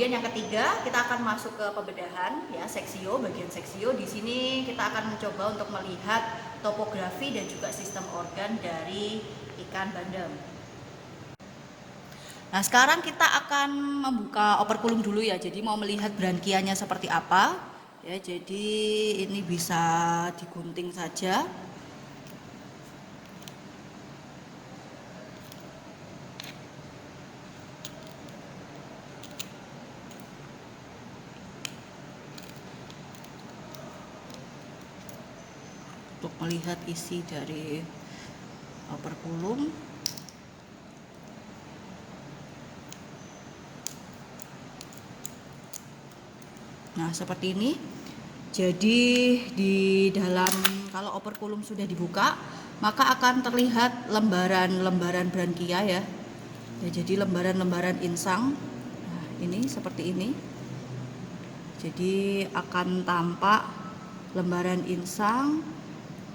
Kemudian yang ketiga, kita akan masuk ke pembedahan ya, seksio, bagian seksio. Di sini kita akan mencoba untuk melihat topografi dan juga sistem organ dari ikan bandeng. Nah, sekarang kita akan membuka operculum dulu ya. Jadi mau melihat brankianya seperti apa. Ya, jadi ini bisa digunting saja. Untuk melihat isi dari operculum. Nah, seperti ini. Jadi di dalam, kalau operculum sudah dibuka, maka akan terlihat lembaran-lembaran brankia ya. Jadi lembaran-lembaran insang. Nah, ini seperti ini. Jadi akan tampak lembaran insang.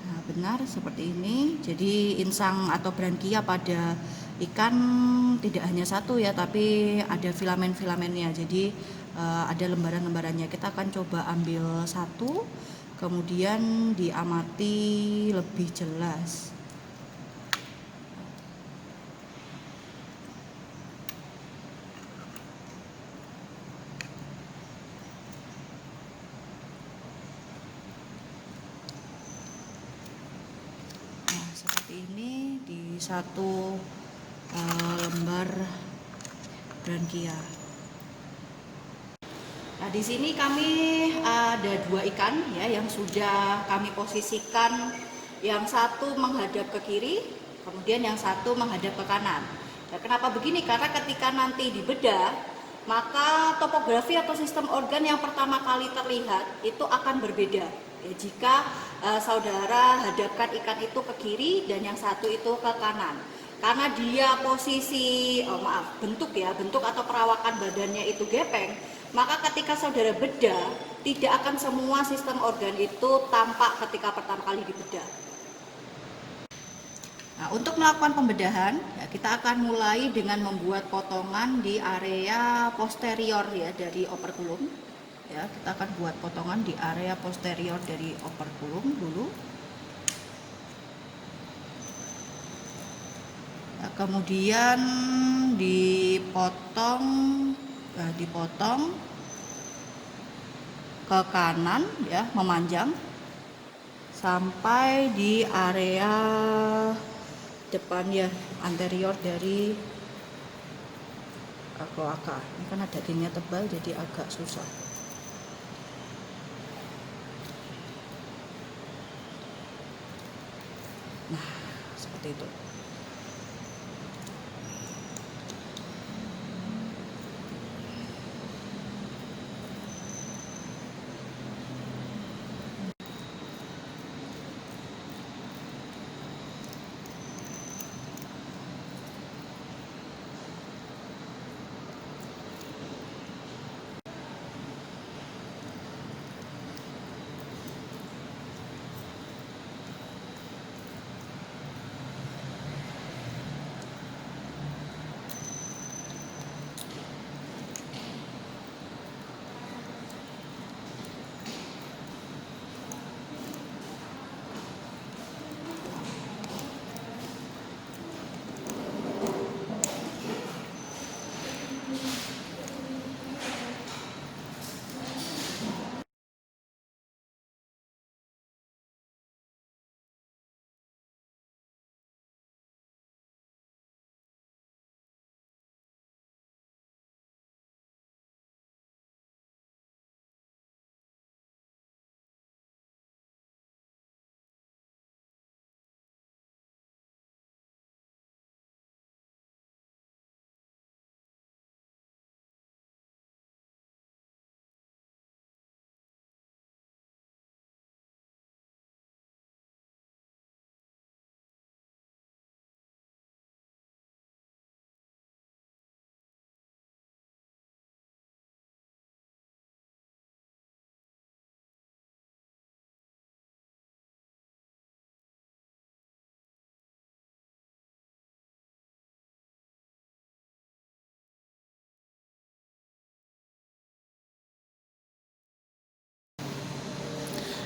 Nah, benar seperti ini. Jadi insang atau brankia pada ikan tidak hanya satu ya, tapi ada filamen-filamennya. Jadi ada lembaran-lembarannya. Kita akan coba ambil satu, kemudian diamati lebih jelas. Seperti ini di satu lembar brankia. Nah, di sini kami ada dua ikan ya yang sudah kami posisikan, yang satu menghadap ke kiri, kemudian yang satu menghadap ke kanan. Nah, kenapa begini? Karena ketika nanti dibedah, maka topografi atau sistem organ yang pertama kali terlihat itu akan berbeda. Ya, jika saudara hadapkan ikan itu ke kiri dan yang satu itu ke kanan, karena dia posisi bentuk atau perawakan badannya itu gepeng, maka ketika saudara bedah, tidak akan semua sistem organ itu tampak ketika pertama kali dibedah. Nah, untuk melakukan pembedahan, ya, kita akan mulai dengan membuat potongan di area posterior ya dari operculum. Ya, kita akan buat potongan di area posterior dari operculum dulu. Nah, kemudian dipotong ke kanan ya, memanjang sampai di area depan ya, anterior dari kloaka. Ini kan dagingnya tebal jadi agak susah. Nah, seperti itu.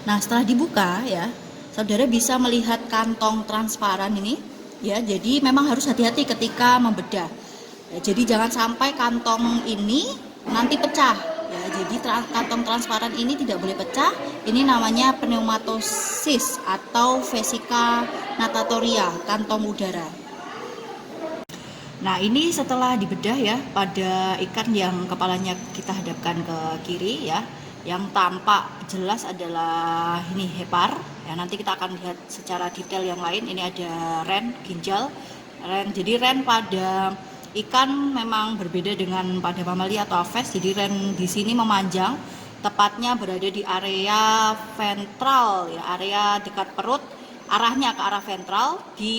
Nah, setelah dibuka ya, saudara bisa melihat kantong transparan ini ya. Jadi memang harus hati-hati ketika membedah. Ya, jadi jangan sampai kantong ini nanti pecah ya. Jadi kantong transparan ini tidak boleh pecah. Ini namanya pneumatosis atau vesica natatoria, kantong udara. Nah, ini setelah dibedah ya, pada ikan yang kepalanya kita hadapkan ke kiri ya, yang tampak jelas adalah ini hepar. Ya, nanti kita akan lihat secara detail yang lain. Ini ada ren, ginjal, ren. Jadi ren pada ikan memang berbeda dengan pada mamalia atau aves. Jadi ren di sini memanjang, tepatnya berada di area ventral ya, area dekat perut, arahnya ke arah ventral di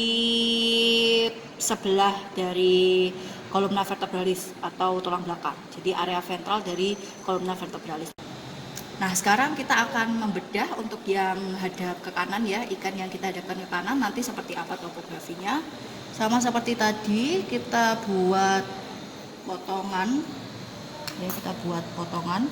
sebelah dari kolumna vertebralis atau tulang belakang. Jadi area ventral dari kolumna vertebralis. Nah, sekarang kita akan membedah untuk yang hadap ke kanan ya, ikan yang kita hadapkan ke kanan nanti seperti apa topografinya. Sama seperti tadi, kita buat potongan. Ya, kita buat potongan.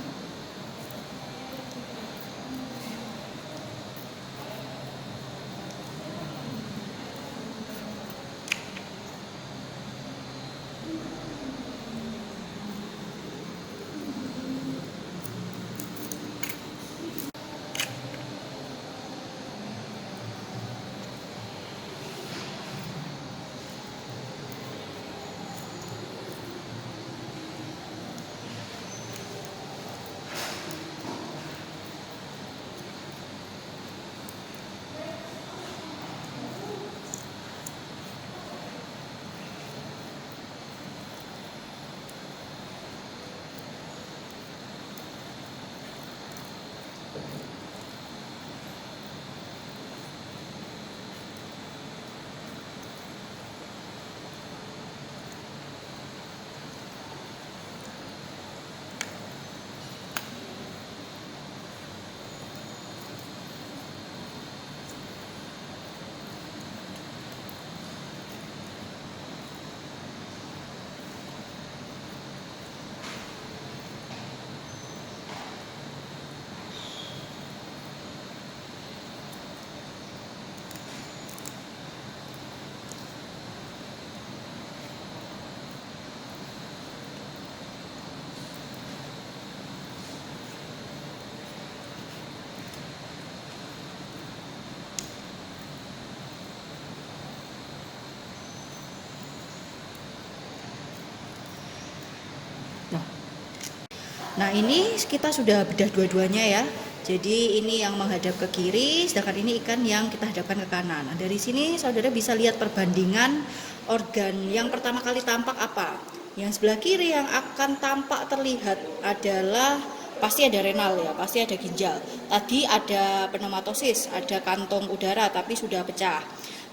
Nah, ini kita sudah bedah dua-duanya ya. Jadi ini yang menghadap ke kiri, sedangkan ini ikan yang kita hadapkan ke kanan. Nah, dari sini saudara bisa lihat perbandingan organ yang pertama kali tampak apa. Yang sebelah kiri yang akan tampak terlihat adalah pasti ada renal ya, pasti ada ginjal. Tadi ada pneumatosis, ada kantong udara tapi sudah pecah.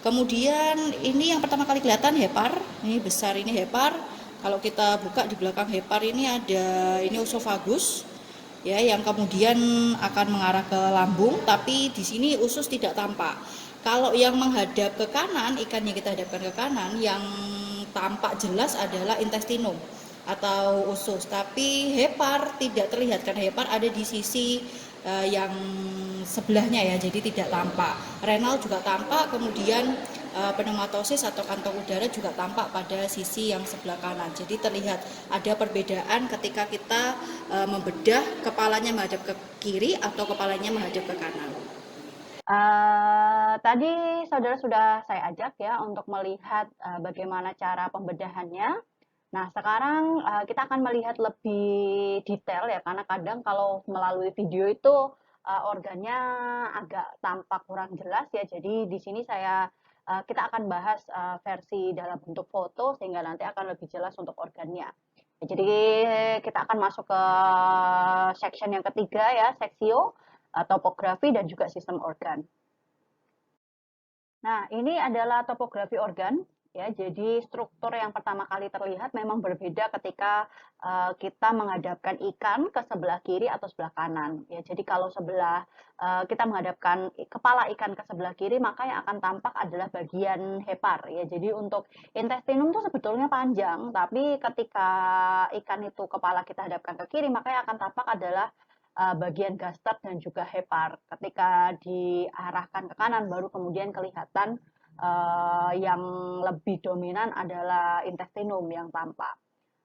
Kemudian ini yang pertama kali kelihatan hepar, ini besar, ini hepar. Kalau kita buka di belakang hepar ini ada ini usofagus ya, yang kemudian akan mengarah ke lambung, tapi di sini usus tidak tampak. Kalau yang menghadap ke kanan, ikan yang kita hadapkan ke kanan, yang tampak jelas adalah intestinum atau usus, tapi hepar tidak terlihat karena hepar ada di sisi yang sebelahnya ya, jadi tidak tampak. Renal juga tampak, kemudian pneumatosis atau kantong udara juga tampak pada sisi yang sebelah kanan. Jadi terlihat ada perbedaan ketika kita membedah kepalanya menghadap ke kiri atau kepalanya menghadap ke kanan. Tadi saudara sudah saya ajak ya untuk melihat bagaimana cara pembedahannya. Nah, sekarang kita akan melihat lebih detail ya, karena kadang kalau melalui video itu organnya agak tampak kurang jelas ya. Jadi di sini kita akan bahas versi dalam bentuk foto sehingga nanti akan lebih jelas untuk organnya. Jadi kita akan masuk ke section yang ketiga ya, seksio, topografi dan juga sistem organ. Nah, ini adalah topografi organ ya. Jadi struktur yang pertama kali terlihat memang berbeda ketika kita menghadapkan ikan ke sebelah kiri atau sebelah kanan ya. Jadi kalau kita menghadapkan kepala ikan ke sebelah kiri, maka yang akan tampak adalah bagian hepar ya. Jadi untuk intestinum itu sebetulnya panjang, tapi ketika ikan itu kepala kita hadapkan ke kiri, maka yang akan tampak adalah bagian gastrat dan juga hepar. Ketika diarahkan ke kanan baru kemudian kelihatan yang lebih dominan adalah intestinum yang tampak.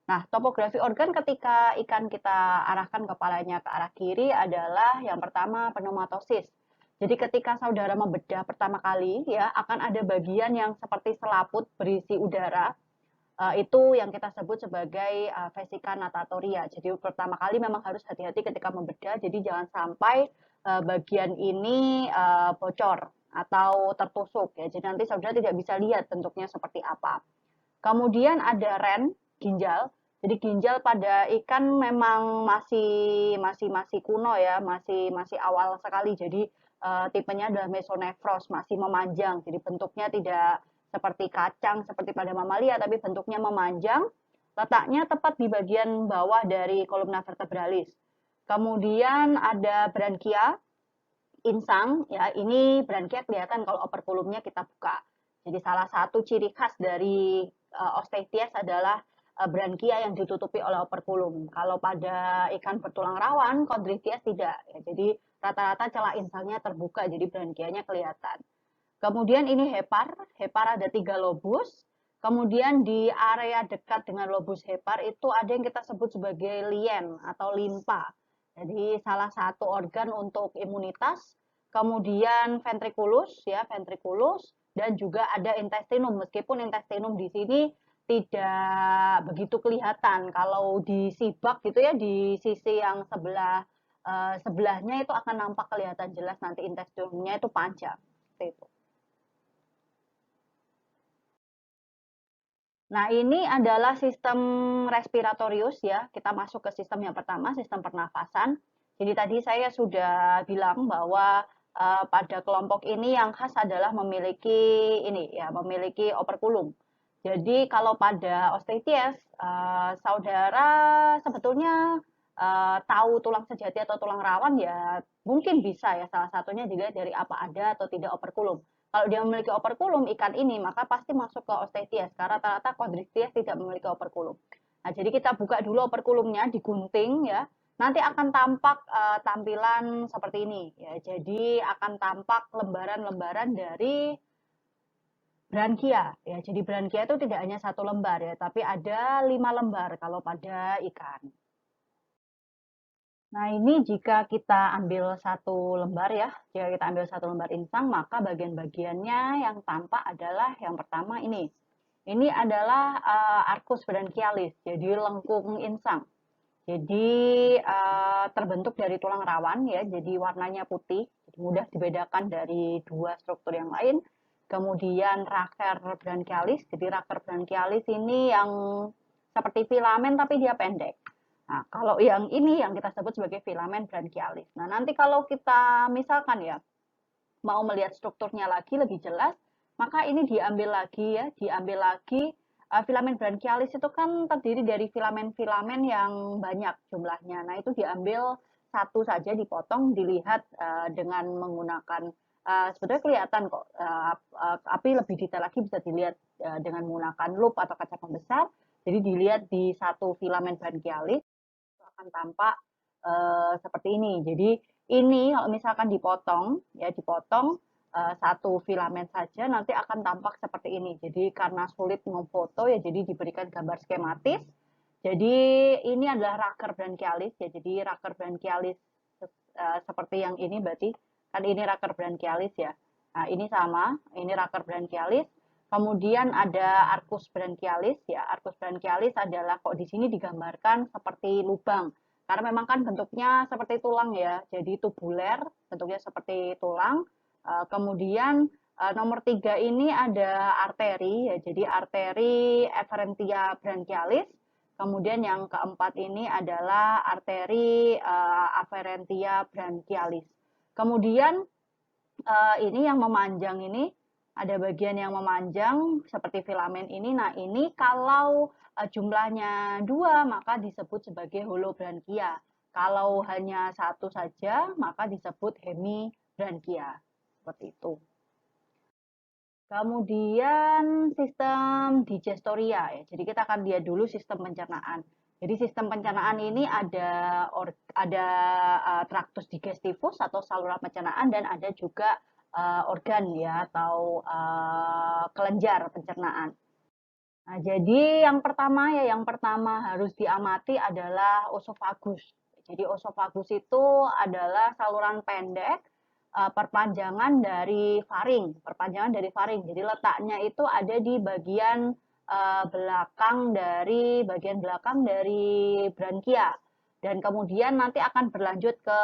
Nah, topografi organ ketika ikan kita arahkan kepalanya ke arah kiri adalah yang pertama pneumatosis. Jadi ketika saudara membedah pertama kali ya akan ada bagian yang seperti selaput berisi udara. Itu yang kita sebut sebagai vesika natatoria. Jadi pertama kali memang harus hati-hati ketika membedah. Jadi jangan sampai bagian ini bocor atau tertusuk ya. Jadi nanti saudara tidak bisa lihat bentuknya seperti apa. Kemudian ada ren, ginjal. Jadi ginjal pada ikan memang masih kuno ya, masih awal sekali. Jadi tipenya adalah mesonefros, masih memanjang. Jadi bentuknya tidak seperti kacang seperti pada mamalia, tapi bentuknya memanjang. Letaknya tepat di bagian bawah dari kolumna vertebralis. Kemudian ada brankia, insang. Ya, ini brankia kelihatan kalau operculumnya kita buka. Jadi salah satu ciri khas dari Osteichthyes adalah brankia yang ditutupi oleh operculum. Kalau pada ikan bertulang rawan, Chondrichthyes tidak. Ya, jadi rata-rata celah insangnya terbuka, jadi brankianya kelihatan. Kemudian ini hepar, hepar ada 3 lobus. Kemudian di area dekat dengan lobus hepar itu ada yang kita sebut sebagai lien atau limpa. Jadi salah satu organ untuk imunitas. Kemudian ventriculus ya, ventriculus dan juga ada intestinum. Meskipun intestinum di sini tidak begitu kelihatan. Kalau disibak gitu ya di sisi yang sebelahnya itu akan nampak kelihatan jelas nanti intestinumnya itu panjang. Seperti itu. Nah, ini adalah sistem respiratorius ya. Kita masuk ke sistem yang pertama, sistem pernafasan. Jadi tadi saya sudah bilang bahwa pada kelompok ini yang khas adalah memiliki operculum. Jadi kalau pada Osteichthyes, saudara sebetulnya tahu tulang sejati atau tulang rawan ya mungkin bisa ya salah satunya dilihat dari apa ada atau tidak operculum. Kalau dia memiliki operculum ikan ini, maka pasti masuk ke Osteichthyes. Karena rata-rata Chondrichthyes tidak memiliki operculum. Nah, jadi kita buka dulu operculumnya, digunting ya. Nanti akan tampak tampilan seperti ini ya. Jadi akan tampak lembaran-lembaran dari brankia ya. Jadi brankia itu tidak hanya satu lembar ya, tapi ada 5 lembar kalau pada ikan. Nah, ini jika kita ambil satu lembar ya, jika kita ambil satu lembar insang, maka bagian-bagiannya yang tampak adalah yang pertama ini. Ini adalah arcus branchialis, jadi lengkung insang. Jadi terbentuk dari tulang rawan ya, jadi warnanya putih, jadi mudah dibedakan dari dua struktur yang lain. Kemudian raker branchialis, jadi raker branchialis ini yang seperti filamen tapi dia pendek. Nah, kalau yang ini yang kita sebut sebagai filamen branchialis. Nah, nanti kalau kita misalkan ya mau melihat strukturnya lagi lebih jelas, maka ini diambil lagi ya, diambil lagi filamen branchialis itu kan terdiri dari filamen-filamen yang banyak jumlahnya. Nah, itu diambil satu saja dipotong, dilihat dengan menggunakan sebetulnya kelihatan kok, tapi lebih detail lagi bisa dilihat dengan menggunakan lup atau kaca pembesar. Jadi dilihat di satu filamen branchialis akan tampak seperti ini. Jadi ini kalau misalkan dipotong ya dipotong satu filamen saja nanti akan tampak seperti ini. Jadi karena sulit memfoto ya jadi diberikan gambar skematis. Jadi ini adalah raker branchialis ya. Jadi raker branchialis seperti yang ini berarti kan ini raker branchialis ya. Nah, ini sama, ini raker branchialis. Kemudian ada arcus branchialis ya. Arcus branchialis adalah kok di sini digambarkan seperti lubang. Karena memang kan bentuknya seperti tulang ya. Jadi tubuler, bentuknya seperti tulang. Kemudian nomor 3 ini ada arteri ya. Jadi arteri efferentia branchialis. Kemudian yang keempat ini adalah arteri afferentia branchialis. Kemudian ini yang memanjang ini ada bagian yang memanjang seperti filamen ini. Nah, ini kalau jumlahnya 2 maka disebut sebagai holobranchia. Kalau hanya satu saja maka disebut hemibranchia. Seperti itu. Kemudian sistem digestoria ya. Jadi kita akan lihat dulu sistem pencernaan. Jadi sistem pencernaan ini ada traktus digestivus atau saluran pencernaan dan ada juga organ ya atau kelenjar pencernaan. Nah, jadi yang pertama harus diamati adalah osofagus. Jadi osofagus itu adalah saluran pendek perpanjangan dari faring. Jadi letaknya itu ada di bagian belakang dari brankia. Dan kemudian nanti akan berlanjut ke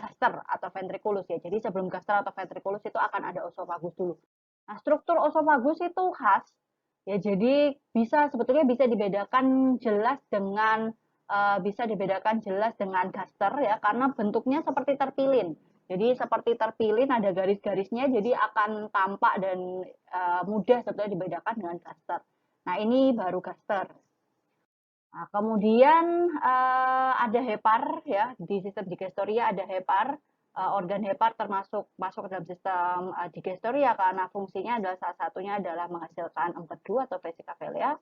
gaster atau ventriculus ya. Jadi sebelum gaster atau ventriculus itu akan ada osofagus dulu. Nah, struktur osofagus itu khas ya, jadi sebetulnya bisa dibedakan jelas dengan gaster ya, karena bentuknya seperti terpilin. Jadi seperti terpilin ada garis-garisnya, jadi akan tampak dan mudah sebetulnya dibedakan dengan gaster. Nah, ini baru gaster. Nah, kemudian ada hepar ya, di sistem digestoria ada hepar. Organ hepar masuk ke dalam sistem digestoria karena fungsinya adalah salah satunya adalah menghasilkan empedu atau vesicavalia.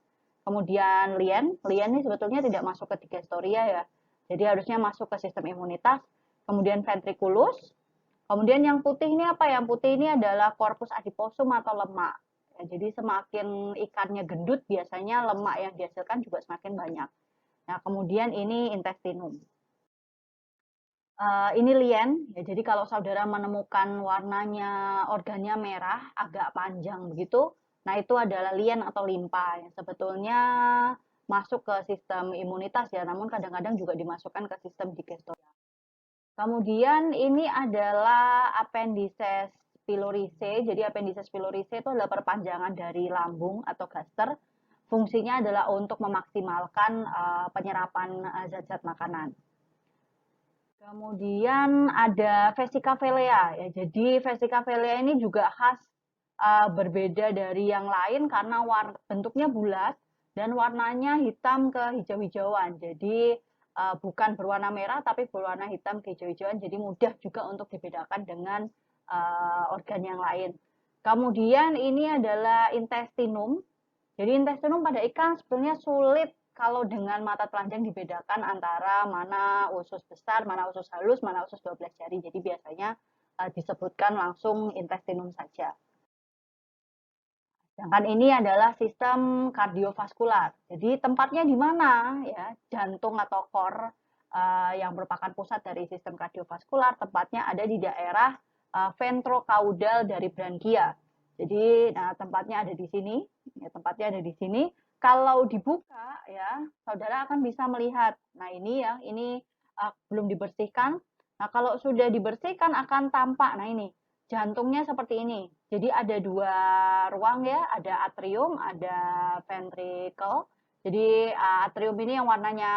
Kemudian lien ini sebetulnya tidak masuk ke digestoria ya. Jadi harusnya masuk ke sistem imunitas. Kemudian ventriculus. Kemudian yang putih ini apa? Yang putih ini adalah corpus adiposum atau lemak. Ya, jadi semakin ikannya gendut, biasanya lemak yang dihasilkan juga semakin banyak. Nah, kemudian ini intestinum. Ini lien, ya, jadi kalau saudara menemukan organnya merah, agak panjang begitu, nah itu adalah lien atau limpa yang sebetulnya masuk ke sistem imunitas ya, namun kadang-kadang juga dimasukkan ke sistem digestoria. Kemudian ini adalah appendices pyloricae. Jadi appendices pyloricae itu adalah perpanjangan dari lambung atau gaster. Fungsinya adalah untuk memaksimalkan penyerapan zat-zat makanan. Kemudian ada vesicavalia ya. Jadi vesicavalia ini juga khas berbeda dari yang lain karena bentuknya bulat dan warnanya hitam ke hijau-hijauan. Jadi bukan berwarna merah tapi berwarna hitam ke hijau-hijauan. Jadi mudah juga untuk dibedakan dengan organ yang lain. Kemudian ini adalah intestinum. Jadi intestinum pada ikan sebetulnya sulit kalau dengan mata telanjang dibedakan antara mana usus besar, mana usus halus, mana usus 12 jari. Jadi biasanya disebutkan langsung intestinum saja. Sedangkan ini adalah sistem kardiovaskular. Jadi tempatnya di mana ya? Jantung atau core yang merupakan pusat dari sistem kardiovaskular, tempatnya ada di daerah ventrocaudal dari brankia. Jadi tempatnya ada di sini, ya, tempatnya ada di sini. Kalau dibuka ya, saudara akan bisa melihat. Nah, ini ya, ini belum dibersihkan. Nah, kalau sudah dibersihkan akan tampak. Nah, ini jantungnya seperti ini. Jadi ada dua ruang ya, ada atrium, ada ventricle. Jadi atrium ini yang warnanya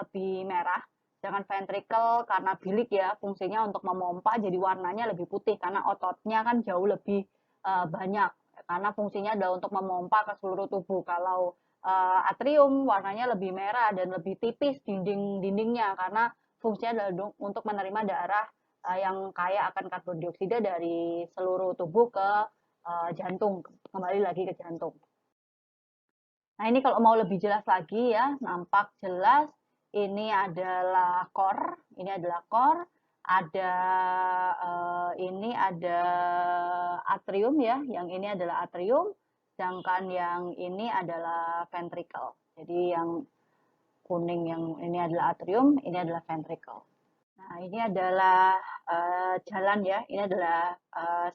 lebih merah, sedangkan ventricle karena bilik ya, fungsinya untuk memompa, jadi warnanya lebih putih karena ototnya kan jauh lebih banyak. Karena fungsinya adalah untuk memompa ke seluruh tubuh. Kalau atrium warnanya lebih merah dan lebih tipis dindingnya karena fungsinya adalah untuk menerima darah yang kaya akan karbon dioksida dari seluruh tubuh ke jantung, kembali lagi ke jantung. Nah, ini kalau mau lebih jelas lagi ya, nampak jelas ini adalah core, ada ini ada atrium ya, yang ini adalah atrium, sedangkan yang ini adalah ventricle. Jadi yang kuning yang ini adalah atrium, ini adalah ventricle. Nah, ini adalah jalan ya, ini adalah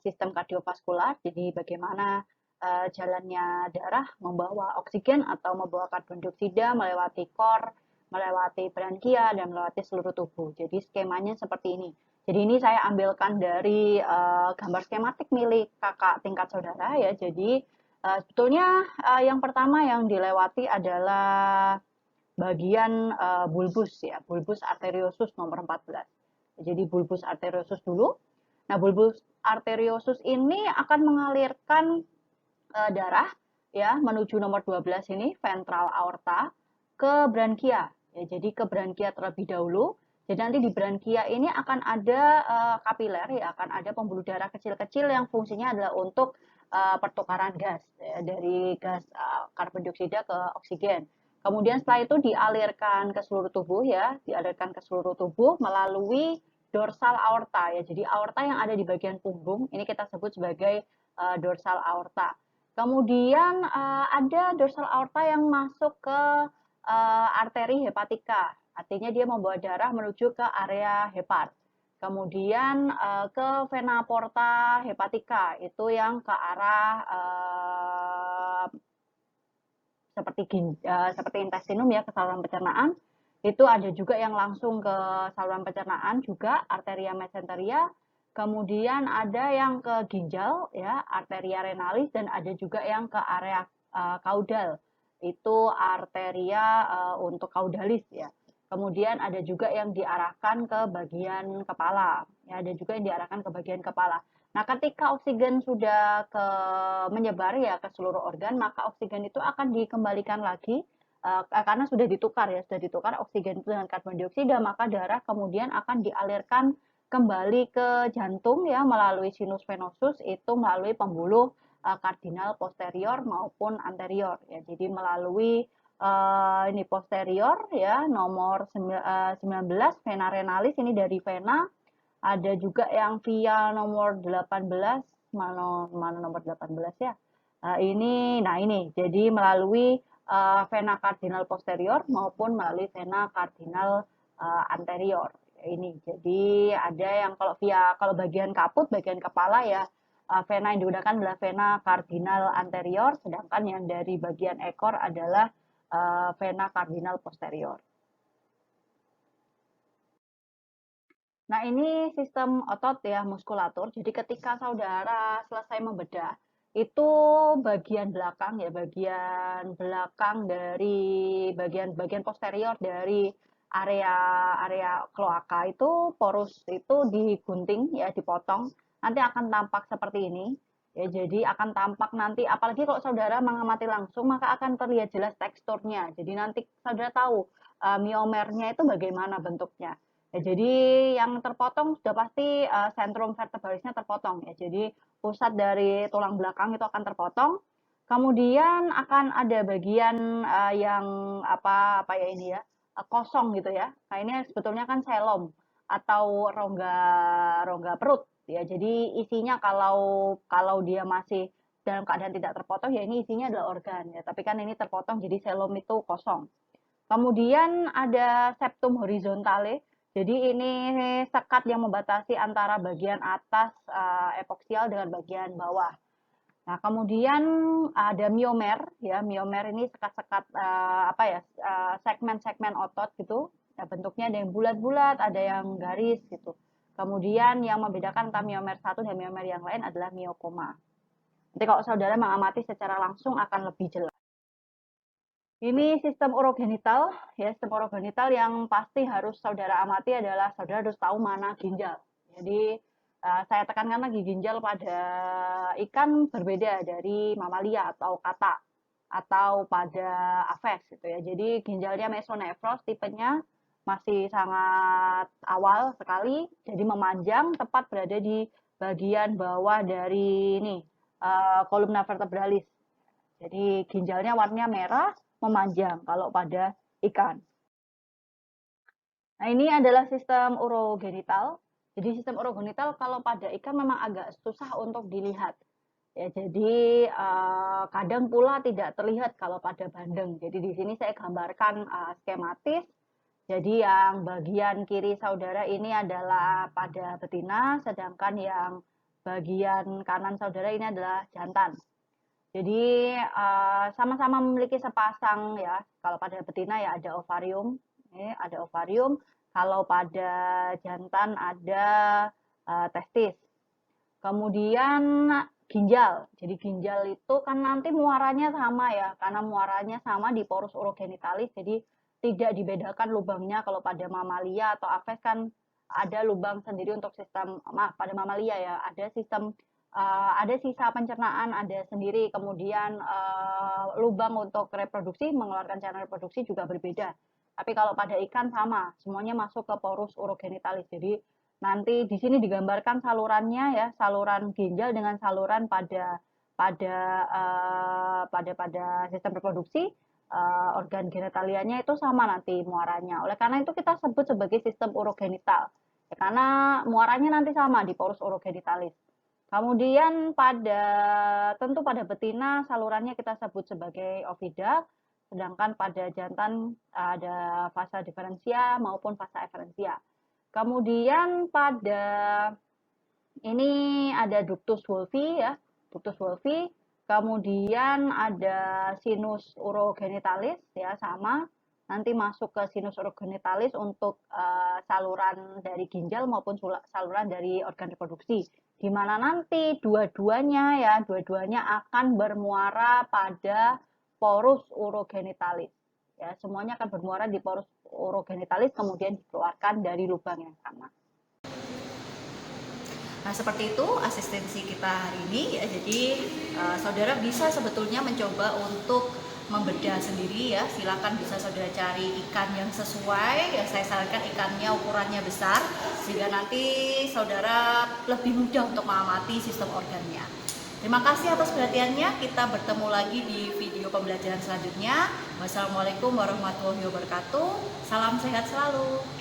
sistem kardiovaskular, jadi bagaimana jalannya darah membawa oksigen atau membawa karbon dioksida melewati core, melewati brankia, dan melewati seluruh tubuh. Jadi skemanya seperti ini. Jadi ini saya ambilkan dari gambar skematik milik kakak tingkat saudara ya. Jadi sebetulnya yang pertama yang dilewati adalah bagian bulbus ya, bulbus arteriosus nomor 14. Jadi bulbus arteriosus dulu. Nah, bulbus arteriosus ini akan mengalirkan darah ya menuju nomor 12 ini ventral aorta ke brankia. Ya, jadi ke brankia terlebih dahulu. Jadi nanti di brankia ini akan ada kapiler ya, akan ada pembuluh darah kecil-kecil yang fungsinya adalah untuk pertukaran gas ya, dari gas karbon dioksida ke oksigen. Kemudian setelah itu dialirkan ke seluruh tubuh ya, dialirkan ke seluruh tubuh melalui dorsal aorta ya. Jadi aorta yang ada di bagian punggung ini kita sebut sebagai dorsal aorta. Kemudian ada dorsal aorta yang masuk ke arteri hepatika. Artinya dia membawa darah menuju ke area hepat. Kemudian ke vena porta hepatika itu yang ke arah seperti intestinum ya, ke saluran pencernaan. Itu ada juga yang langsung ke saluran pencernaan juga, arteria mesenteria. Kemudian ada yang ke ginjal ya, arteria renalis, dan ada juga yang ke area kaudal. Itu arteria untuk kaudalis ya. Kemudian ada juga yang diarahkan ke bagian kepala. Ya, ada juga yang diarahkan ke bagian kepala. Nah, ketika oksigen sudah menyebar ya ke seluruh organ, maka oksigen itu akan dikembalikan lagi karena sudah ditukar ya, sudah ditukar oksigen itu dengan karbon dioksida, maka darah kemudian akan dialirkan kembali ke jantung ya melalui sinus venosus itu melalui pembuluh kardinal posterior maupun anterior ya. Jadi melalui ini posterior ya nomor 19 vena renalis ini dari vena, ada juga yang via nomor 18, mana nomor 18 ya. Ini jadi melalui vena kardinal posterior maupun melalui vena kardinal anterior. Ini jadi ada yang kalau bagian kaput, bagian kepala ya, vena yang digunakan adalah vena kardinal anterior, sedangkan yang dari bagian ekor adalah vena kardinal posterior. Nah, ini sistem otot ya, muskulatur. Jadi ketika saudara selesai membedah, itu bagian belakang ya, bagian belakang dari bagian posterior dari area kloaka itu porus itu digunting ya, dipotong. Nanti akan tampak seperti ini. Ya, jadi akan tampak nanti apalagi kalau saudara mengamati langsung maka akan terlihat jelas teksturnya. Jadi nanti saudara tahu miomernya itu bagaimana bentuknya. Ya, jadi yang terpotong sudah pasti sentrum vertebralisnya terpotong ya. Jadi pusat dari tulang belakang itu akan terpotong. Kemudian akan ada bagian yang apa ya ini ya, kosong gitu ya. Nah, ini sebetulnya kan selom atau rongga perut ya. Jadi isinya kalau dia masih dalam keadaan tidak terpotong ya ini isinya adalah organ ya. Tapi kan ini terpotong jadi selom itu kosong. Kemudian ada septum horizontale. Jadi ini sekat yang membatasi antara bagian atas epoksial dengan bagian bawah. Nah, kemudian ada miomer ya. Miomer ini sekat-sekat segmen-segmen otot gitu. Ya, bentuknya ada yang bulat-bulat, ada yang garis gitu. Kemudian yang membedakan antara miomer satu dan miomer yang lain adalah miokoma. Nanti kalau saudara mengamati secara langsung akan lebih jelas. Ini sistem urogenital, ya sistem urogenital yang pasti harus saudara amati adalah saudara harus tahu mana ginjal. Jadi saya tekankan lagi ginjal pada ikan berbeda dari mamalia atau kata atau pada aves gitu ya. Jadi ginjalnya mesonefros tipenya masih sangat awal sekali, jadi memanjang tepat berada di bagian bawah dari ini kolumna vertebralis. Jadi ginjalnya warnanya merah, memanjang kalau pada ikan. Nah, ini adalah sistem urogenital. Jadi sistem urogenital kalau pada ikan memang agak susah untuk dilihat. Ya, jadi kadang pula tidak terlihat kalau pada bandeng. Jadi di sini saya gambarkan skematis. Jadi yang bagian kiri saudara ini adalah pada betina, sedangkan yang bagian kanan saudara ini adalah jantan. Jadi sama-sama memiliki sepasang ya. Kalau pada betina ya ada ovarium, ini ada ovarium. Kalau pada jantan ada testis. Kemudian ginjal. Jadi ginjal itu kan nanti muaranya sama ya, karena muaranya sama di porus urogenitalis. Jadi tidak dibedakan lubangnya. Kalau pada mamalia atau aves kan ada lubang sendiri untuk sistem, pada mamalia ya ada sistem ada sisa pencernaan ada sendiri, kemudian lubang untuk reproduksi mengeluarkan cairan reproduksi juga berbeda. Tapi kalau pada ikan sama, semuanya masuk ke porus urogenitalis. Jadi nanti di sini digambarkan salurannya ya, saluran ginjal dengan saluran pada sistem reproduksi. organ genitalianya itu sama nanti muaranya. Oleh karena itu kita sebut sebagai sistem urogenital. Ya, karena muaranya nanti sama di porus urogenitalis. Kemudian tentu pada betina salurannya kita sebut sebagai oviduct, sedangkan pada jantan ada fasa diferensia maupun fasa eferensia. Kemudian pada ini ada ductus wolfi ya, ductus wolfi. Kemudian ada sinus urogenitalis ya sama. Nanti masuk ke sinus urogenitalis untuk saluran dari ginjal maupun saluran dari organ reproduksi. Di mana nanti dua-duanya akan bermuara pada porus urogenitalis. Ya, semuanya akan bermuara di porus urogenitalis kemudian dikeluarkan dari lubang yang sama. Nah, seperti itu asistensi kita hari ini ya. Jadi saudara bisa sebetulnya mencoba untuk membedah sendiri ya. Silakan bisa saudara cari ikan yang sesuai ya. Saya sarankan ikannya ukurannya besar sehingga nanti saudara lebih mudah untuk mengamati sistem organnya. Terima kasih atas perhatiannya. Kita bertemu lagi di video pembelajaran selanjutnya. Wassalamualaikum warahmatullahi wabarakatuh. Salam sehat selalu.